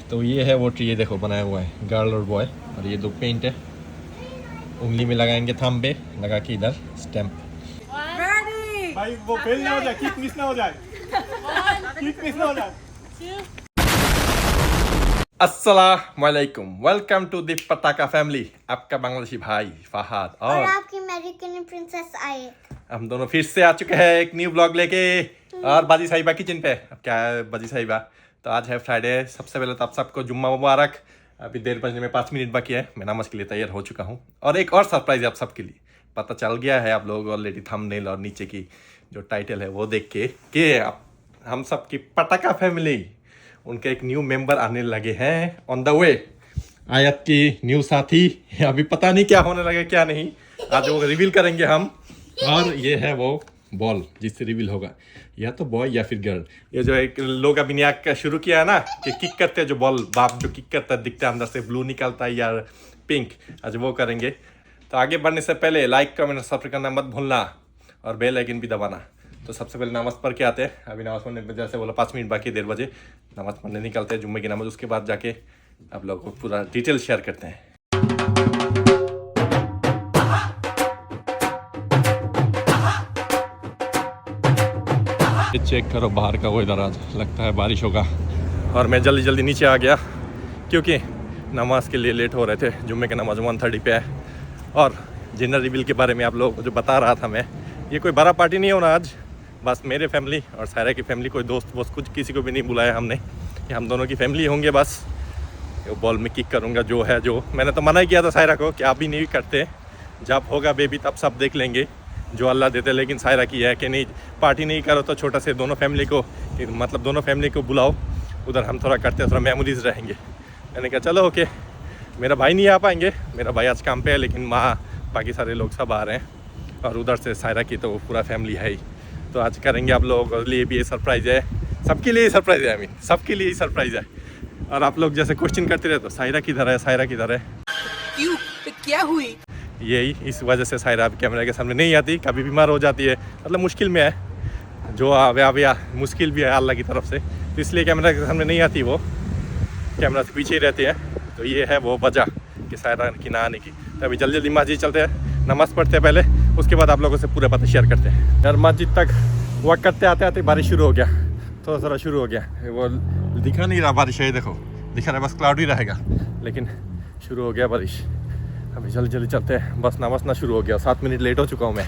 तो ये है वो ट्री, ये देखो बनाया हुआ है गर्ल और बॉय, और ये दो पेंट है, उंगली में लगाएंगे थंब पे लगा के इधर स्टैम्प। भाई वो फेल ना हो जाए, किक मिस ना हो जाए, किक मिस ना हो जाए। अस्सलामुअलैकुम, वेलकम टू द पटाखा फैमिली। आपका बांग्लादेशी भाई फहाद और आपकी अमेरिकन प्रिंसेस आए। हम दोनों फिर से आ चुके हैं एक न्यू ब्लॉग लेके, और बाजी साहिबा किचन पे। अब क्या है बाजी साहिबा, तो आज है फ्राइडे। सबसे पहले तो आप सबको जुम्मा मुबारक। अभी देर बजने में 5 मिनट बाकी है, मैं नमाज के लिए तैयार हो चुका हूँ। और एक और सरप्राइज है आप सबके लिए, पता चल गया है आप लोग ऑलरेडी थंबनेल और नीचे की जो टाइटल है वो देख के कि हम सब की पटाखा फैमिली, उनके एक न्यू मेंबर आने लगे हैं ऑन द वे। आयत की न्यू साथी, अभी पता नहीं क्या होने लगे क्या नहीं, आज वो रिवील करेंगे हम। और ये है वो बॉल जिससे रिवील होगा, या तो बॉय या फिर गर्ल। ये जो एक लोग अभी नया का शुरू किया है ना कि किक करते हैं, जो बॉल बाप जो किक करता है दिखता है अंदर से ब्लू निकलता है या पिंक, आज वो करेंगे। तो आगे बढ़ने से पहले लाइक कमेंट सब्सक्राइब करना मत भूलना और बेल आइकन भी दबाना। तो सबसे पहले नमाज पढ़ के आते हैं। अभी नमाज पढ़ने में जैसे बोला 5 मिनट बाकी, 1:30 बजे नमाज पढ़ने निकलते हैं जुम्मे की नमाज। उसके बाद जाके आप लोगों को पूरा डिटेल शेयर करते हैं। चेक करो बाहर का वेदर, आज लगता है बारिश होगा। और मैं जल्दी जल्दी नीचे आ गया क्योंकि नमाज के लिए लेट हो रहे थे। जुम्मे की नमाज 1:30 पे है। और जेंडर रिवील के बारे में आप लोगों को जो बता रहा था मैं, ये कोई बड़ा पार्टी नहीं होना आज, बस मेरे फैमिली और सायरा की फैमिली, कोई दोस्त वोस्त कुछ किसी को भी नहीं बुलाया हमने, कि हम दोनों की फैमिली होंगे बस। वो बॉल में किक करूँगा जो है, जो मैंने तो मना ही किया था सायरा को कि आप भी नहीं करते, जब होगा बेबी तब सब देख लेंगे जो अल्लाह देते। लेकिन सायरा की है कि नहीं, पार्टी नहीं करो तो छोटा से दोनों फैमिली को, मतलब दोनों फैमिली को बुलाओ, उधर हम थोड़ा करते हैं, थोड़ा मेमोरीज रहेंगे। मैंने कहा चलो ओके। मेरा भाई नहीं आ पाएंगे, मेरा भाई आज काम पे है, लेकिन माँ बाकी सारे लोग सब आ रहे हैं। और उधर से सायरा की तो पूरा फैमिली है ही, तो आज करेंगे आप लोगों के लिए भी ये सरप्राइज़ है, सबके लिए सरप्राइज़ है। सबके लिए सरप्राइज़ है। और आप लोग जैसे क्वेश्चन करते रहे तो सायरा किधर है, सायरा किधर है, क्यों, तो क्या हुई? यही इस वजह से सायरा अब कैमरा के सामने नहीं आती, कभी बीमार हो जाती है, मतलब मुश्किल में है, जो आवे मुश्किल भी है अल्लाह की तरफ से, तो इसलिए कैमरा के सामने नहीं आती, वो कैमरा से पीछे ही रहती है। तो ये है वो वजह कि सायरा की ना आने की। तो अभी जल्दी जल्दी मस्जिद चलते हैं, नमाज़ पढ़ते हैं पहले, उसके बाद आप लोगों से पूरा पता शेयर करते हैं। यार मस्जिद तक वॉक करते आते आते बारिश शुरू हो गया, थोड़ा थोड़ा शुरू हो गया। वो दिखा नहीं रहा बारिश है, देखो दिखा रहा है बस क्लाउड ही रहेगा, लेकिन शुरू हो गया बारिश। अभी जल्दी जल्दी चलते हैं, बस नमाज़ शुरू हो गया, 7 मिनट लेट हो चुका हूँ मैं।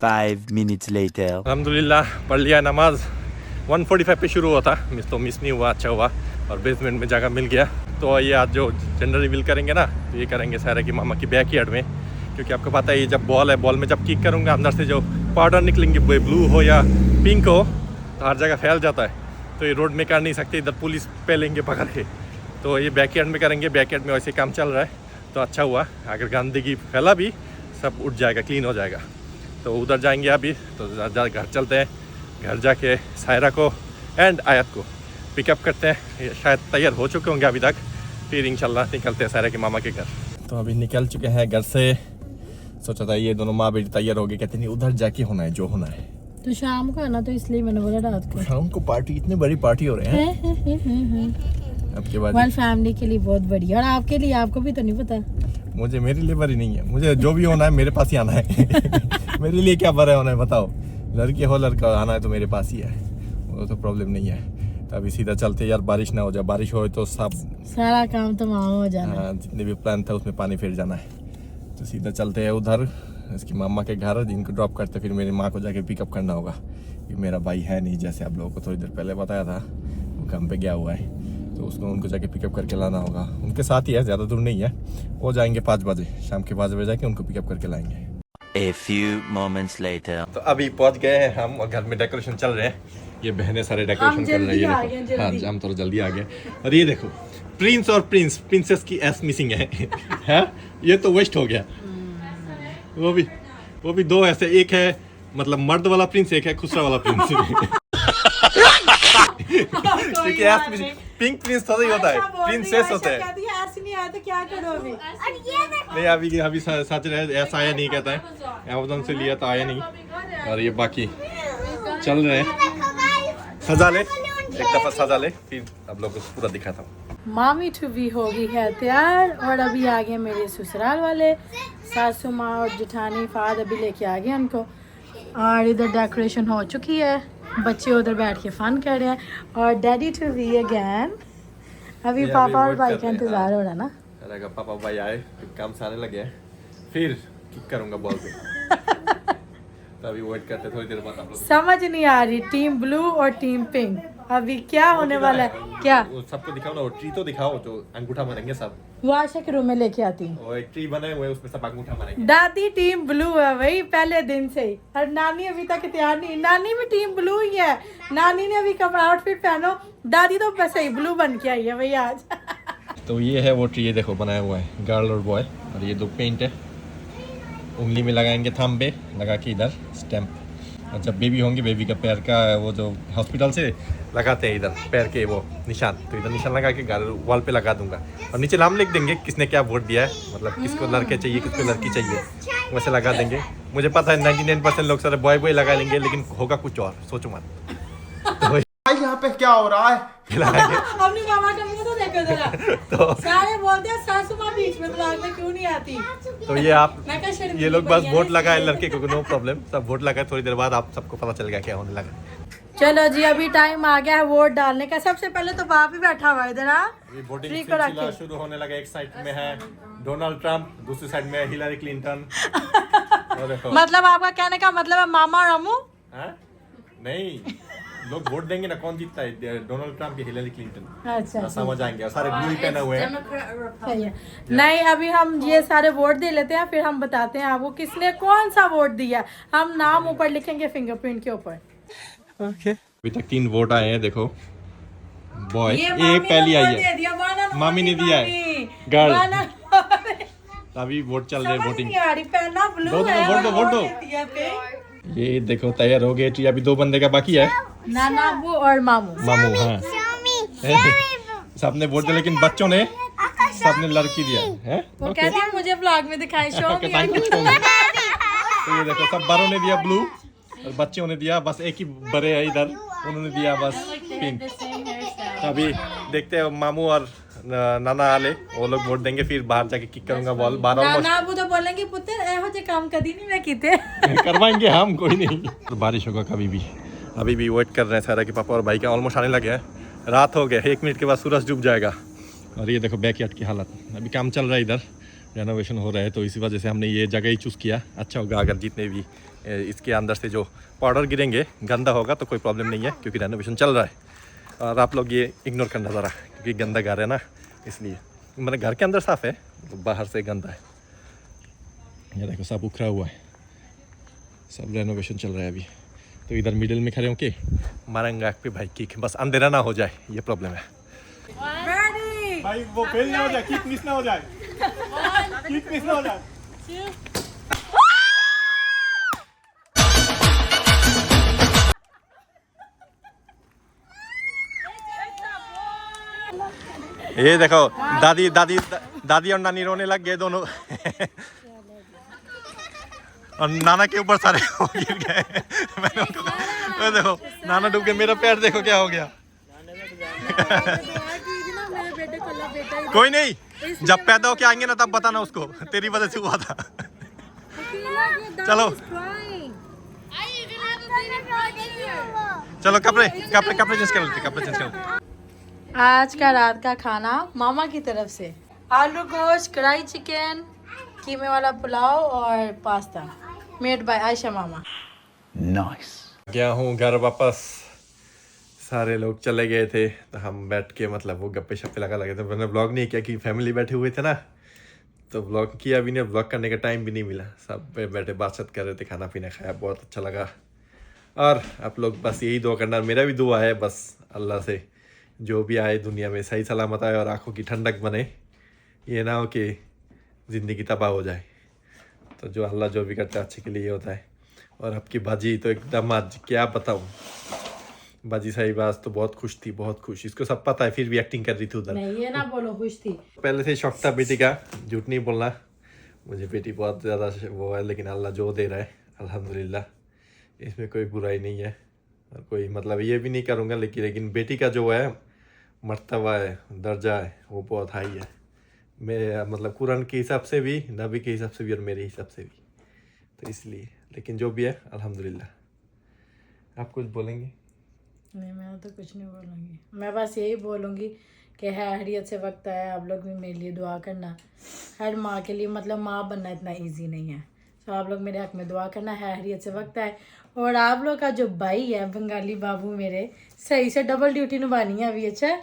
5 minutes later. अल्हम्दुलिल्लाह पढ़ लिया नमाज। 1:45 पे शुरू हुआ था, तो मिस नहीं हुआ, अच्छा हुआ। और बेसमेंट में जगह मिल गया। तो ये आज जो जेंडर रिवील करेंगे ना, तो ये करेंगे सायरा की मामा की बैकयार्ड में, क्योंकि आपको पता है ये जब बॉल है, बॉल में जब किक करूँगा अंदर से जो पाउडर निकलेंगे, ब्लू हो या पिंक हो, तो हर जगह फैल जाता है। तो ये रोड में कर नहीं सकते, इधर पुलिस पे लेंगे पकड़ के। तो ये बैकयार्ड में करेंगे। बैकयार्ड में वैसे काम चल रहा है, तो अच्छा हुआ। अगर गंदगी फैला भी सब उठ जाएगा, क्लीन हो जाएगा। तो उधर जाएंगे अभी, तो घर चलते हैं। घर जाके सायरा को एंड आयत को पिकअप करते हैं, ये शायद तैयार हो चुके होंगे अभी तक। फिर इंशाल्लाह निकलते हैं सायरा के मामा के घर। तो अभी निकल चुके हैं घर से। सोचा था ये दोनों माँ बेटी तैयार हो गए, कहते नहीं उधर जाके होना है जो होना है। तो शाम को आना, तो इसलिए मैंने बोला रात को। शाम को पार्टी, इतनी बड़ी पार्टी हो रहे हैं अब के बाद। वन फैमिली के लिए बहुत बढ़िया, और आपके लिए, आपको भी तो नहीं पता। मुझे, मेरे लिए बड़ी नहीं है, मुझे जो भी होना है मेरे पास ही आना है। मेरे लिए क्या बड़ा होना है बताओ, लड़की हो लड़का आना है तो मेरे पास ही है, वो तो प्रॉब्लम नहीं है। तो अभी सीधा चलते यार, बारिश ना हो जाए, बारिश हो तो सब सारा काम तो वहाँ हो जाना। हाँ, जितने भी प्लान था उसमें पानी फिर जाना है। तो सीधा चलते हैं उधर इसकी मामा के घर, जिनको ड्रॉप करते फिर मेरी माँ को जाके पिकअप करना होगा। कि मेरा भाई है नहीं, जैसे आप लोगों को थोड़ी देर पहले बताया था, वो काम पे गया हुआ है, तो उसको उनको जाके पिकअप करके लाना होगा। उनके साथ ही है, ज़्यादा दूर नहीं है। वो जाएंगे 5 बजे, शाम के 5 बजे जाके उनको पिकअप करके लाएंगे। A few moments later. तो अभी पहुंच गए हैं हम, और घर में डेकोरेशन चल रहे हैं। ये बहनें सारे डेकोरेशन कर रही है। हाँ, हम थोड़ा जल्दी आ गए। और ये देखो प्रिंस और प्रिंसेस की एस मिसिंग है। है ये तो वेस्ट हो गया। वो भी 2 ऐसे, एक है मतलब मर्द वाला प्रिंस, एक है खुसरा वाला प्रिंस। क्योंकि एस मिसिंग, पिंक प्रिंस थोड़ा ही होता है, प्रिंसेस होता है। नहीं आया तो क्या करो अभी? और ये देखो नहीं अभी अभी सच रहे ऐसा आया नहीं कहता है, अमेज़न से लिया तो आया नहीं। और ये बाकी चल रहे हैं, guys, सजा ले एक दफा सजा ले, फिर आप लोग को पूरा दिखाता हूँ। मामी टू भी होगी है तैयार और अभी आ गए मेरे ससुराल वाले, सासू माँ और जेठानी फाद अभी लेके आ गए उनको। और इधर डेकोरेशन हो चुकी है, बच्चे उधर बैठ के फन कर रहे हैं और डैडी टू बी अगेन। अभी ये पापा और अभी भाई wait का कर रहे हैं, इंतजार हो रहा ना। रहेगा पापा भाई आए, फिर काम सारे लगे हैं, फिर किक करूंगा बॉल पे। तो अभी वेट करते हैं, थोड़ी देर बाद आप लोग समझ नहीं आ रही टीम ब्लू और टीम पिंक अभी क्या होने वाला है। क्या वो सबको दिखाओ ना, वो ट्री तो दिखाओ जो अंगूठा मारेंगे सब। वो आशा के रूम में लेके आती हूँ। वो एक ट्री बने हुए उसमें सब अंगूठा मारेंगे। दादी टीम ब्लू है भाई पहले दिन से ही, और नानी अभी तक तैयार नहीं। नानी भी टीम ब्लू ही है, नानी ने अभी कपड़ा आउटफिट पहनो, दादी तो बस ही ब्लू बन के आई है भाई आज। तो ये है वो ट्री, ये देखो बनाया हुआ है गर्ल और बॉय, और ये दो पेंट है, उंगली में लगाएंगे थंब पे लगा के इधर स्टैम्प, और जब बेबी होंगे बेबी का पैर का वो जो हॉस्पिटल से लगाते हैं इधर पैर के वो निशान, तो इधर निशान लगा के घर वॉल पे लगा दूंगा, और नीचे नाम लिख देंगे किसने क्या वोट दिया है, मतलब किसको लड़के चाहिए किसको लड़की चाहिए, वैसे लगा देंगे। मुझे पता है 99% लोग सारे बॉय बॉय लगा लेंगे, लेकिन होगा कुछ और, सोचो मत। तो यहाँ पे क्या हो रहा है? अपनी मामा का मुंह तो देखो जरा, सारे बोलते हैं सासू माँ बीच में ब्लॉग में क्यों नहीं आती। तो ये आप मैं क्या शर्म ये लोग बस बढ़िया वोट है। लगाए लड़के को, नो प्रॉब्लम, सब वोट लगाए, थोड़ी देर बाद आप सबको पता चल गया क्या होने लगा। चलो जी अभी टाइम आ गया है वोट डालने का। सबसे पहले तो बाप ही बैठा हुआ है इधर। अभी वोटिंग ट्री को रख सिलसिला के। शुरू होने लगा, एक साइड में है डोनाल्ड ट्रंप, दूसरी साइड में है हिलरी क्लिंटन। और देखो मतलब आपका कहने का मतलब है मामा और अम्मू। हाँ? नहीं, लोग वोट देंगे ना, कौन जीतता है, डोनाल्ड ट्रंप या हिलरी क्लिंटन, अच्छा समझ आएंगे, और सारे ब्लू ही पहने हुए हैं। सही है। नहीं अभी हम ये सारे वोट दे लेते हैं, फिर हम बताते हैं आपको किसने कौन सा वोट दिया। हम नाम ऊपर लिखेंगे फिंगरप्रिंट के ऊपर। अभी तक 3 वोट आए हैं, देखो बॉय ये ये पहली आई है, है, मामी ने दिया है, गर्ल। अभी वोट चल रहे हैं, वोटिंग। वोट दो। ये देखो तैयार हो गए, अभी 2 बंदे का बाकी है, नाना अबू और मामू। मामू। हाँ Xiaomi, सबने वोट दिया, लेकिन बच्चों ने सबने लड़की दिया है। वो कहती है मुझे ब्लॉग में दिखाई show Okay, thank you so much। तो ये देखो सब बड़ों ने दिया ब्लू, और बच्चों ने दिया बस एक ही बड़े है इधर, उन्होंने दिया बस पिंक। तो अभी देखते हैं मामू और नाना आले, वो लोग वोट देंगे, फिर बाहर जाके किक करूंगा बॉल। 12 नाना अबू तो बोलेंगे पुत्र एहो जे काम कदी नहीं मैं कीते। करवाएंगे हम, कोई नहीं। तो बारिश होगा कभी भी, अभी भी वेट कर रहे हैं सारा कि पापा और भाई का ऑलमोस्ट आने लगे हैं, रात हो गया, 1 मिनट के बाद सूरज डूब जाएगा। और ये देखो बैकयार्ड की हालत, अभी काम चल रहा है, इधर रेनोवेशन हो रहा है, तो इसी वजह से हमने ये जगह ही चूज़ किया। अच्छा होगा अगर जितने भी इसके अंदर से जो पाउडर गिरेंगे गंदा होगा तो कोई प्रॉब्लम नहीं है, क्योंकि रेनोवेशन चल रहा है। और आप लोग ये इग्नोर करना ज़रा, क्योंकि गंदा घर है ना, इसलिए मेरे घर के अंदर साफ़ है, तो बाहर से गंदा है। ये देखो सब उखड़ा हुआ है, सब रेनोवेशन चल रहा है अभी। तो इधर मिडिल में खड़े होके मारेंगे आग पे भाई किक, बस अंधेरा ना हो जाए, ये प्रॉब्लम है। भाई वो फेल ना हो जाए, किक मिस ना हो जाए, किक मिस ना हो जाए। ये देखो दादी और नानी रोने लग गए दोनों। और नाना के ऊपर सारे वो गिर गए। मैंने उनको वो देखो नाना डूब के, मेरा पैर देखो क्या हो गया। कोई नहीं, जब पैदा होके आएंगे ना तब बताना उसको, तेरी वजह से हुआ था। चलो चलो कपड़े चेंज कर लेते। आज का रात का खाना मामा की तरफ से आलू गोश्त, कढ़ाई चिकन, कीमे वाला पुलाव और पास्ता मेड बाय आयशा मामा। गया हूँ घर वापस, सारे लोग चले गए थे, तो हम बैठ के मतलब वो गप्पे शप्पे लगा लगे थे। मैंने ब्लॉग नहीं किया कि फैमिली बैठे हुए थे ना, तो ब्लॉग किया भी नहीं, ब्लॉग करने का टाइम भी नहीं मिला। सब बैठे बातचीत कर रहे थे, खाना पीना खाया, बहुत अच्छा लगा। और आप लोग बस यही दुआ करना, मेरा भी दुआ है बस अल्लाह से जो भी आए दुनिया में सही सलामत आए और आँखों की ठंडक बने, ये ना हो कि ज़िंदगी तबाह हो जाए। तो जो अल्लाह जो भी करता है अच्छे के लिए होता है। और आपकी भाजी तो एकदम आज क्या बताऊँ, बाजी साहिबा आज तो बहुत खुश थी, बहुत खुश। इसको सब पता है, फिर भी एक्टिंग कर रही थी उधर। नहीं ये ना बोलो खुश थी। पहले से शौक था बेटी का, झूठ नहीं बोलना। मुझे बेटी बहुत ज़्यादा वो है, लेकिन अल्लाह जो दे रहा है अल्हम्दुलिल्लाह, इसमें कोई बुराई नहीं है और कोई मतलब ये भी नहीं करूँगा। लेकिन बेटी का जो है मर्तबा है, दर्जा है, वो बहुत हाई है। मैं मतलब कुरान के हिसाब से भी, नबी के हिसाब से भी और मेरे हिसाब से भी, तो इसलिए। लेकिन जो भी है अल्हम्दुलिल्लाह। आप कुछ बोलेंगे? नहीं मैं तो कुछ नहीं बोलूँगी, मैं बस यही बोलूँगी कि हैरियत से वक्त आया, आप लोग भी मेरे लिए दुआ करना। हर माँ के लिए मतलब माँ बनना इतना इजी नहीं है, तो आप लोग मेरे हक में दुआ करना। हैरियत से वक्त आए। और आप लोग का जो भाई है बंगाली बाबू, मेरे सही से डबल ड्यूटी निभानी है अभी। अच्छा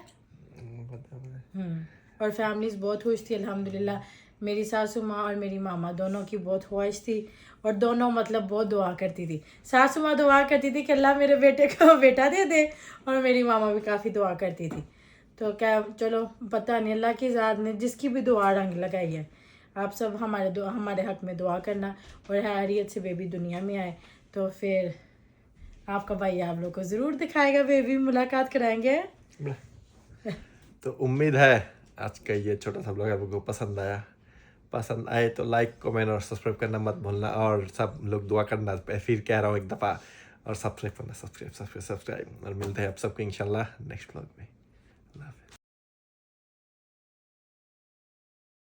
और फैमिलीज बहुत खुश थी अल्हम्दुलिल्लाह। मेरी सासू माँ और मेरी मामा दोनों की बहुत ख्वाहिश थी और दोनों मतलब बहुत दुआ करती थी। सासू माँ दुआ करती थी कि अल्लाह मेरे बेटे को बेटा दे दे, और मेरी मामा भी काफ़ी दुआ करती थी। तो क्या चलो पता नहीं, अल्लाह की ज़ात ने जिसकी भी दुआ रंग लगाई है। आप सब हमारे हक में दुआ करना और हैरियत से बेबी दुनिया में आए तो फिर आपका भाई आप लोग को ज़रूर दिखाएगा, बेबी मुलाकात कराएंगे। तो उम्मीद है आज का ये छोटा सा ब्लॉग आपको पसंद आया। पसंद आए तो लाइक, कमेंट और सब्सक्राइब करना मत भूलना। और सब लोग दुआ करना, फिर कह रहा हूँ एक दफ़ा, और सब्सक्राइब करना, सब्सक्राइब। और मिलते हैं आप सबको इंशाल्लाह नेक्स्ट ब्लॉग में। अल्लाह हाफ़िज़।